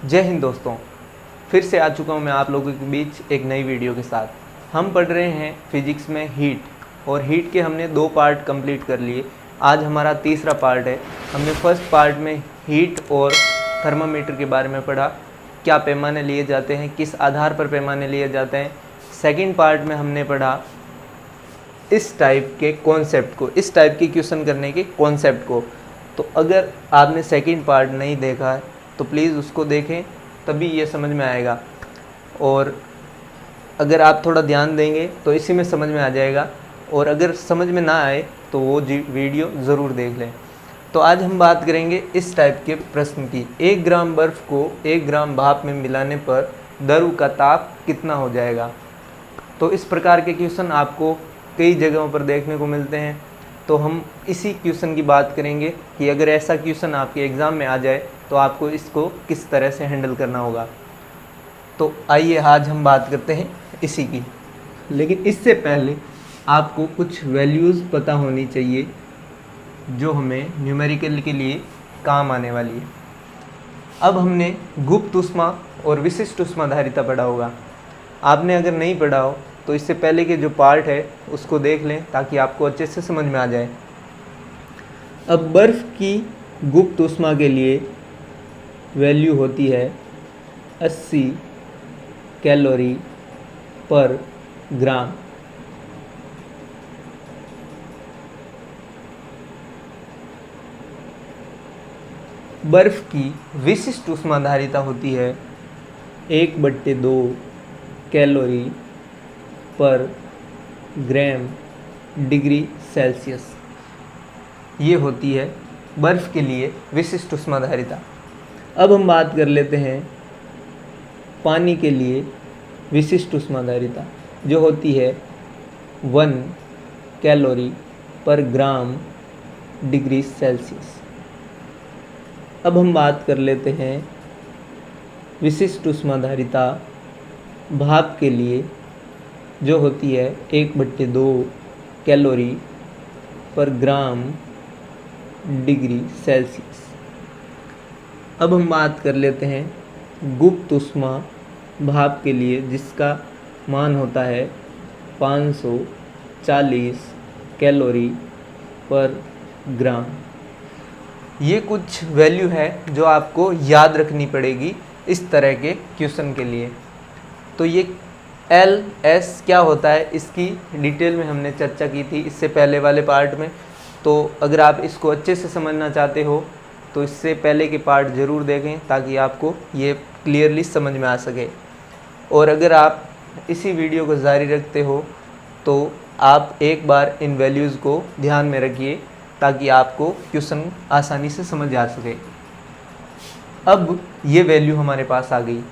जय हिंद दोस्तों, फिर से आ चुका हूँ मैं आप लोगों के बीच एक नई वीडियो के साथ। हम पढ़ रहे हैं फिजिक्स में हीट, और हीट के हमने 2 पार्ट कंप्लीट कर लिए। आज हमारा तीसरा पार्ट है। हमने फर्स्ट पार्ट में हीट और थर्मामीटर के बारे में पढ़ा, क्या पैमाने लिए जाते हैं, किस आधार पर पैमाने लिए जाते हैं। सेकंड पार्ट में हमने पढ़ा इस टाइप के कॉन्सेप्ट को, इस टाइप के क्वेश्चन करने के कॉन्सेप्ट को। तो अगर आपने सेकंड पार्ट नहीं देखा है तो प्लीज़ उसको देखें, तभी ये समझ में आएगा। और अगर आप थोड़ा ध्यान देंगे तो इसी में समझ में आ जाएगा, और अगर समझ में ना आए तो वो वीडियो ज़रूर देख लें। तो आज हम बात करेंगे इस टाइप के प्रश्न की। 1 ग्राम बर्फ़ को 1 ग्राम भाप में मिलाने पर द्रव का ताप कितना हो जाएगा। तो इस प्रकार के क्वेश्चन आपको कई जगहों पर देखने को मिलते हैं। तो हम इसी क्वेश्चन की बात करेंगे कि अगर ऐसा क्वेश्चन आपके एग्ज़ाम में आ जाए तो आपको इसको किस तरह से हैंडल करना होगा। तो आइए आज हम बात करते हैं इसी की। लेकिन इससे पहले आपको कुछ वैल्यूज़ पता होनी चाहिए जो हमें न्यूमेरिकल के लिए काम आने वाली है। अब हमने गुप्त ऊष्मा और विशिष्ट ऊष्माधारिता पढ़ा होगा। आपने अगर नहीं पढ़ा हो तो इससे पहले के जो पार्ट है उसको देख लें ताकि आपको अच्छे से समझ में आ जाए। अब बर्फ़ की गुप्त ऊष्मा के लिए वैल्यू होती है 80 कैलोरी पर ग्राम। बर्फ़ की विशिष्ट ऊष्माधारिता होती है 1/2 कैलोरी पर ग्राम डिग्री सेल्सियस। ये होती है बर्फ़ के लिए विशिष्ट ऊष्माधारिता। अब हम बात कर लेते हैं पानी के लिए विशिष्ट ऊष्माधारिता, जो होती है 1 कैलोरी पर ग्राम डिग्री सेल्सियस। अब हम बात कर लेते हैं विशिष्ट ऊष्माधारिता भाप के लिए, जो होती है 1/2 कैलोरी पर ग्राम डिग्री सेल्सियस। अब हम बात कर लेते हैं गुप्त ऊष्मा भाप के लिए, जिसका मान होता है 540 कैलोरी पर ग्राम। ये कुछ वैल्यू है जो आपको याद रखनी पड़ेगी इस तरह के क्वेश्चन के लिए। तो ये LS क्या होता है, इसकी डिटेल में हमने चर्चा की थी इससे पहले वाले पार्ट में। तो अगर आप इसको अच्छे से समझना चाहते हो तो इससे पहले के पार्ट ज़रूर देखें ताकि आपको ये क्लियरली समझ में आ सके। और अगर आप इसी वीडियो को जारी रखते हो तो आप एक बार इन वैल्यूज़ को ध्यान में रखिए ताकि आपको क्वेश्चन आसानी से समझ आ सके। अब ये वैल्यू हमारे पास आ गई।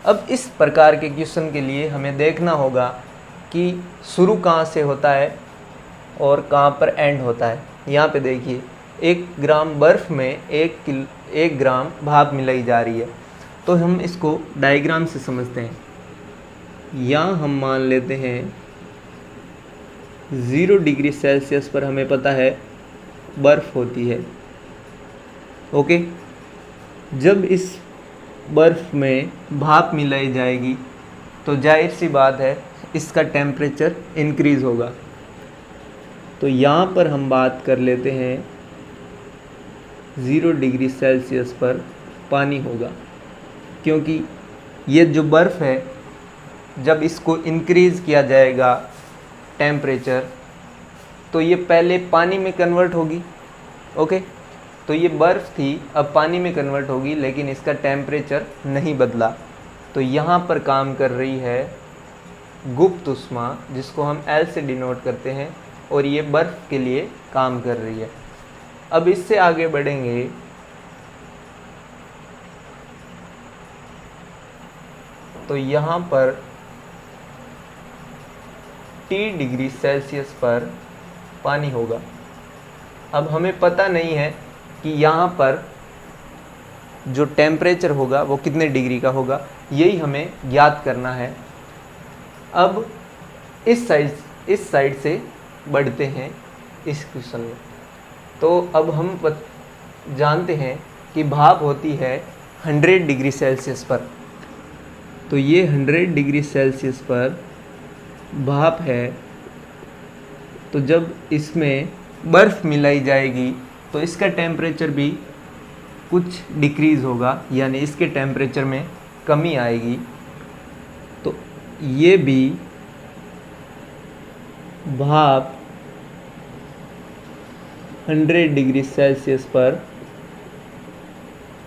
अब इस प्रकार के क्वेश्चन के लिए हमें देखना होगा कि शुरू कहाँ से होता है और कहाँ पर एंड होता है। यहाँ पे देखिए 1 ग्राम बर्फ़ में 1 ग्राम भाप मिलाई जा रही है। तो हम इसको डायग्राम से समझते हैं। यहाँ हम मान लेते हैं 0 डिग्री सेल्सियस पर हमें पता है बर्फ़ होती है। ओके, जब इस बर्फ़ में भाप मिलाई जाएगी तो जाहिर सी बात है इसका टेम्परेचर इंक्रीज़ होगा। तो यहाँ पर हम बात कर लेते हैं 0 डिग्री सेल्सियस पर पानी होगा, क्योंकि ये जो बर्फ़ है जब इसको इंक्रीज़ किया जाएगा टेम्परेचर तो ये पहले पानी में कन्वर्ट होगी। ओके, तो ये बर्फ़ थी अब पानी में कन्वर्ट होगी, लेकिन इसका टेम्परेचर नहीं बदला। तो यहाँ पर काम कर रही है गुप्त ऊष्मा, जिसको हम L से डिनोट करते हैं, और ये बर्फ़ के लिए काम कर रही है। अब इससे आगे बढ़ेंगे तो यहाँ पर T डिग्री सेल्सियस पर पानी होगा। अब हमें पता नहीं है कि यहाँ पर जो टेम्परेचर होगा वो कितने डिग्री का होगा, यही हमें ज्ञात करना है। अब इस साइड से बढ़ते हैं इस क्वेश्चन में। तो अब हम जानते हैं कि भाप होती है 100 डिग्री सेल्सियस पर। तो ये 100 डिग्री सेल्सियस पर भाप है। तो जब इसमें बर्फ़ मिलाई जाएगी तो इसका टेम्परेचर भी कुछ डिक्रीज़ होगा, यानी इसके टेम्परेचर में कमी आएगी। तो ये भी भाप 100 डिग्री सेल्सियस पर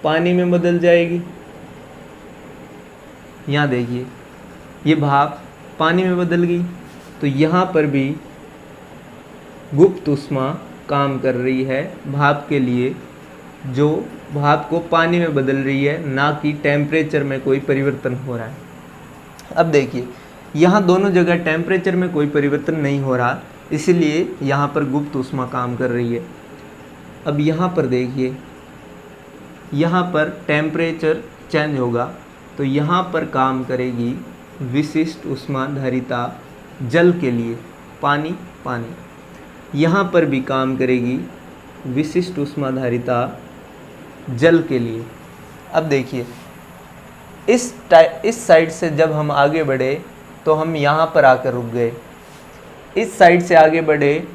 पानी में बदल जाएगी। यहाँ देखिए, ये भाप पानी में बदल गई। तो यहाँ पर भी गुप्त ऊष्मा काम कर रही है भाप के लिए, जो भाप को पानी में बदल रही है, ना कि टेम्परेचर में कोई परिवर्तन हो रहा है। अब देखिए, यहाँ दोनों जगह टेम्परेचर में कोई परिवर्तन नहीं हो रहा, इसलिए यहाँ पर गुप्त ऊष्मा काम कर रही है। अब यहाँ पर देखिए, यहाँ पर टेम्परेचर चेंज होगा, तो यहाँ पर काम करेगी विशिष्ट ऊष्माधारिता जल के लिए, पानी पानी। यहाँ पर भी काम करेगी विशिष्ट ऊष्माधारिता जल के लिए। अब देखिए, इस साइड से जब हम आगे बढ़े तो हम यहाँ पर आकर रुक गए, इस साइड से आगे बढ़े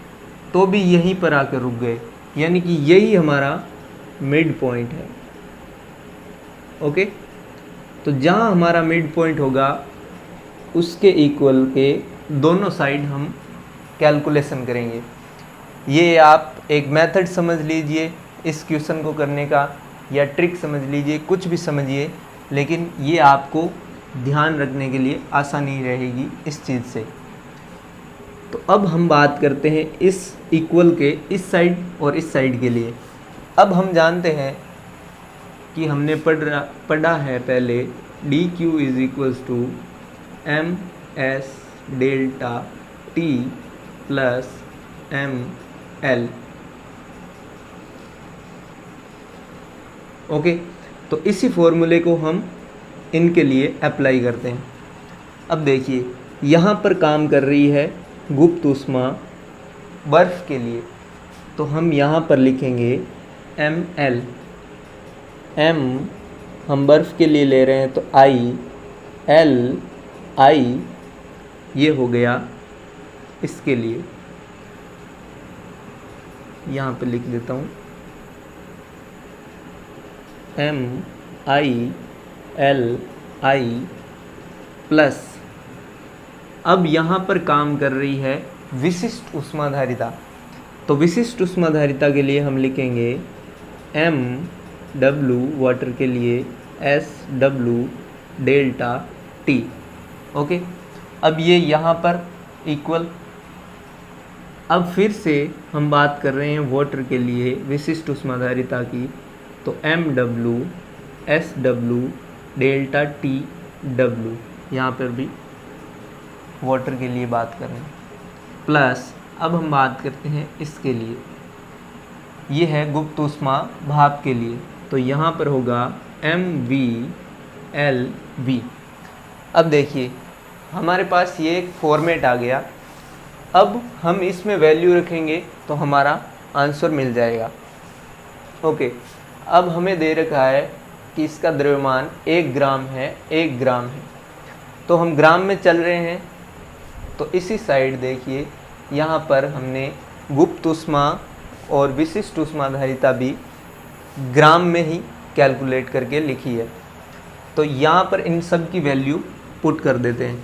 तो भी यहीं पर आकर रुक गए, यानी कि यही हमारा मिड पॉइंट है। ओके, तो जहाँ हमारा मिड पॉइंट होगा उसके इक्वल के दोनों साइड हम कैलकुलेशन करेंगे। ये आप एक मेथड समझ लीजिए इस क्वेश्चन को करने का, या ट्रिक समझ लीजिए, कुछ भी समझिए, लेकिन ये आपको ध्यान रखने के लिए आसानी रहेगी इस चीज़ से। तो अब हम बात करते हैं इस इक्वल के इस साइड और इस साइड के लिए। अब हम जानते हैं कि हमने पढ़ा है पहले dq is equals to ms delta t plus ml। Okay, तो इसी फॉर्मूले को हम इनके लिए अप्लाई करते हैं। अब देखिए, यहाँ पर काम कर रही है गुप्त ऊष्मा बर्फ़ के लिए, तो हम यहाँ पर लिखेंगे ml। m हम बर्फ़ के लिए ले रहे हैं, तो I ये हो गया इसके लिए, यहाँ पे लिख देता हूँ MILI प्लस। अब यहाँ पर काम कर रही है विशिष्ट ऊष्माधारिता, तो विशिष्ट ऊष्माधारिता के लिए हम लिखेंगे MW वाटर के लिए SW डेल्टा T। ओके, अब ये यहाँ पर इक्वल। अब फिर से हम बात कर रहे हैं वाटर के लिए विशिष्ट ऊष्माधारिता की, तो MW SW डेल्टा TW, यहाँ पर भी वाटर के लिए बात कर रहे हैं, प्लस अब हम बात करते हैं इसके लिए, ये है गुप्त ऊष्मा भाप के लिए, तो यहाँ पर होगा MVLV। अब देखिए, हमारे पास ये एक फॉर्मेट आ गया। अब हम इसमें वैल्यू रखेंगे तो हमारा आंसर मिल जाएगा। ओके, अब हमें दे रखा है कि इसका द्रव्यमान 1 ग्राम है, 1 ग्राम है, तो हम ग्राम में चल रहे हैं। तो इसी साइड देखिए, यहाँ पर हमने गुप्त ऊष्मा और विशिष्ट ऊष्माधारिता भी ग्राम में ही कैलकुलेट करके लिखी है। तो यहाँ पर इन सब की वैल्यू पुट कर देते हैं।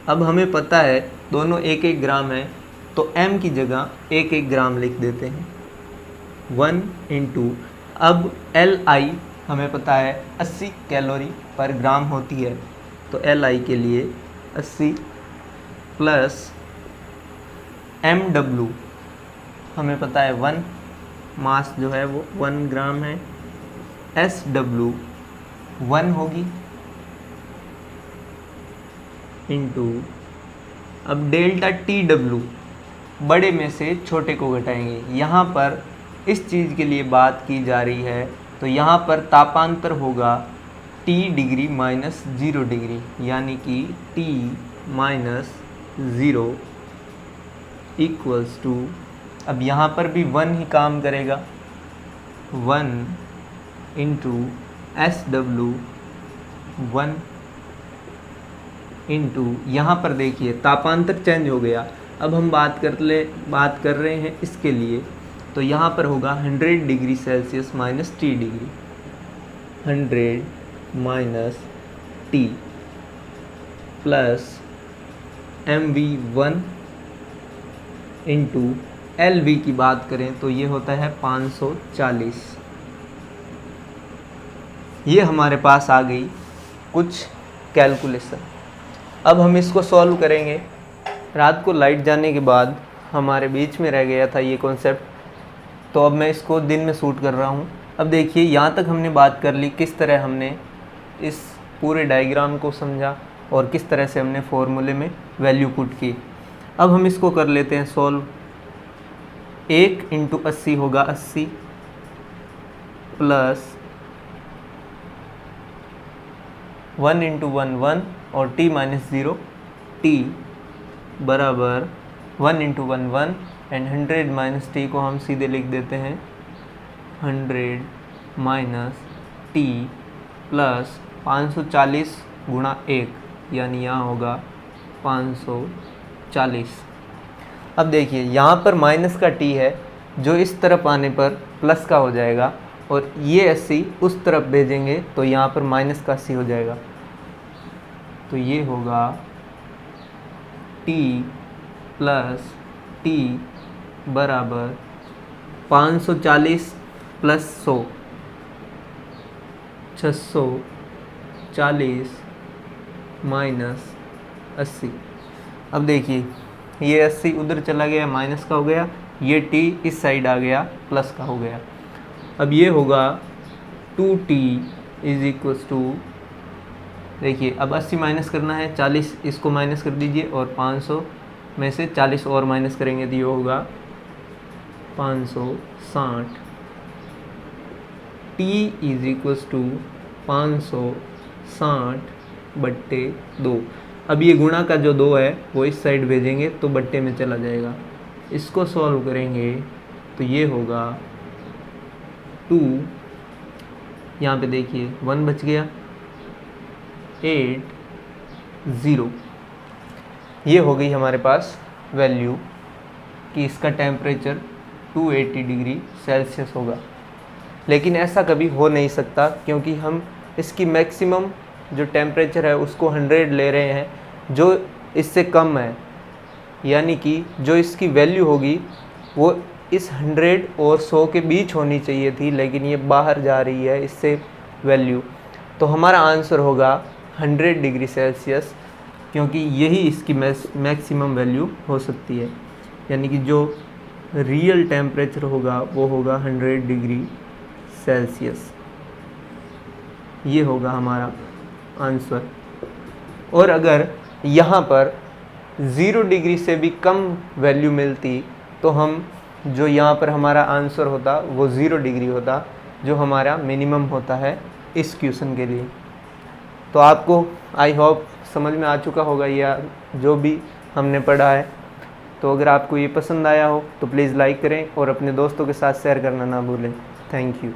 अब हमें पता है दोनों 1-1 ग्राम है, तो m की जगह 1-1 ग्राम लिख देते हैं, 1 इंटू, अब Li हमें पता है 80 कैलोरी पर ग्राम होती है, तो Li के लिए 80 प्लस Mw हमें पता है 1, मास जो है वो 1 ग्राम है, SW 1 होगी, इंटू, अब डेल्टा TW बड़े में से छोटे को घटाएंगे। यहाँ पर इस चीज़ के लिए बात की जा रही है, तो यहाँ पर तापांतर होगा T डिग्री माइनस 0 डिग्री, यानी कि T माइनस 0 इक्वल्स टू, अब यहाँ पर भी 1 ही काम करेगा, 1 इंटू SW1 इंटू, यहाँ पर देखिए तापांतर चेंज हो गया। अब हम बात कर रहे हैं इसके लिए, तो यहाँ पर होगा 100 degree Celsius minus T degree, 100 minus T plus MV1 into LV की बात करें तो ये होता है 540। ये हमारे पास आ गई कुछ कैलकुलेशन। अब हम इसको सॉल्व करेंगे। रात को लाइट जाने के बाद हमारे बीच में रह गया था ये कॉन्सेप्ट, तो अब मैं इसको दिन में शूट कर रहा हूँ। अब देखिए यहाँ तक हमने बात कर ली, किस तरह हमने इस पूरे डायग्राम को समझा और किस तरह से हमने फॉर्मूले में वैल्यू पुट की। अब हम इसको कर लेते हैं सॉल्व। 1 इंटू 80 होगा 80 प्लस 1 इंटू 1 1 और t माइनस 0 t बराबर 1 इंटू 1 1 एंड 100 माइनस t को हम सीधे लिख देते हैं 100 माइनस t प्लस 540 गुणा 1, यानी यहाँ होगा 540। अब देखिए यहाँ पर माइनस का t है जो इस तरफ आने पर प्लस का हो जाएगा, और ये 80 उस तरफ भेजेंगे तो यहाँ पर माइनस का 80 हो जाएगा। तो ये होगा t प्लस t बराबर 540 प्लस 100 640 माइनस 80। अब देखिए ये 80 उधर चला गया, माइनस का हो गया, ये t इस साइड आ गया, प्लस का हो गया। अब ये होगा 2t इज इक्वल्स टू, देखिए अब 80 माइनस करना है, 40 इसको माइनस कर दीजिए और 500 में से 40 और माइनस करेंगे तो ये होगा 560। t is equals to 560/2। अब ये गुणा का जो 2 है वो इस साइड भेजेंगे तो बट्टे में चला जाएगा। इसको सॉल्व करेंगे तो ये होगा 2, यहाँ पे देखिए 1 बच गया, 80। ये हो गई हमारे पास वैल्यू कि इसका टेम्परेचर 280 डिग्री सेल्सियस होगा। लेकिन ऐसा कभी हो नहीं सकता क्योंकि हम इसकी मैक्सिमम जो टेम्परेचर है उसको 100 ले रहे हैं, जो इससे कम है, यानी कि जो इसकी वैल्यू होगी वो इस 100 और 100 के बीच होनी चाहिए थी, लेकिन ये बाहर जा रही है इससे वैल्यू। तो हमारा आंसर होगा 100 डिग्री सेल्सियस, क्योंकि यही इसकी मैक्सिमम वैल्यू हो सकती है, यानी कि जो रियल टेम्परेचर होगा वो होगा 100 डिग्री सेल्सियस। ये होगा हमारा आंसर। और अगर यहाँ पर 0 डिग्री से भी कम वैल्यू मिलती तो हम जो यहाँ पर हमारा आंसर होता वो 0 डिग्री होता, जो हमारा मिनिमम होता है इस क्वेश्चन के लिए। तो आपको आई होप समझ में आ चुका होगा या जो भी हमने पढ़ा है। तो अगर आपको ये पसंद आया हो तो प्लीज़ लाइक करें और अपने दोस्तों के साथ शेयर करना ना भूलें। Thank you.